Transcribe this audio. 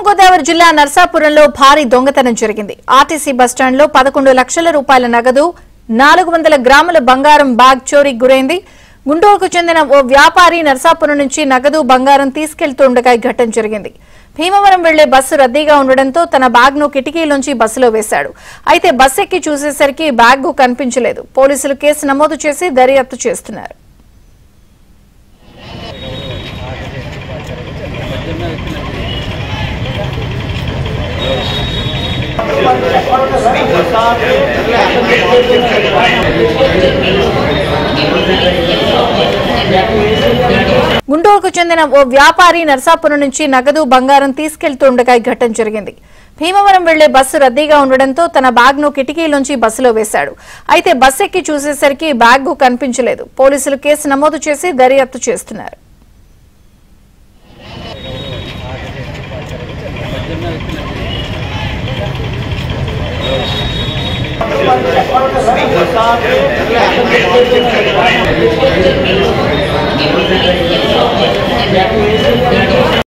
గోదావరి జిల్లా నర్సాపురంలో భారీ దొంగతనం జరిగింది. ఆర్టీసీ బస్టాండ్లో 11 లక్షల రూపాయల నగదు, 400 గ్రాముల బంగారం బ్యాగ్ చోరీకి గురైంది. గుంటూరుకు చెందిన ఓ వ్యాపారి నర్సాపురం నుంచి నగదు, బంగారం తీసుకెళ్తుండగా ఈ ఘటన జరిగింది. భీమవరం వెళ్లే బస్సు రద్దీగా ఉండడంతో తన బ్యాగ్ ను కిటికీలోంచి బస్సులో వేశాడు. అయితే బస్ ఎక్కి చూసేసరికి బ్యాగ్ కనిపించలేదు. పోలీసులు కేసు నమోదు చేసి దర్యాప్తు చేస్తున్నారు. గుంటూరుకు చెందిన ఓ వ్యాపారి నర్సాపురం నుంచి నగదు, బంగారం తీసుకెళ్తుండగా ఈ ఘటన జరిగింది. భీమవరం వెళ్లే బస్సు రద్దీగా ఉండడంతో తన బ్యాగ్ ను కిటికీలోంచి బస్సులో వేశాడు. అయితే బస్ ఎక్కి చూసేసరికి బ్యాగ్ కనిపించలేదు. పోలీసులు కేసు నమోదు చేసి దర్యాప్తు చేస్తున్నారు. Gracias.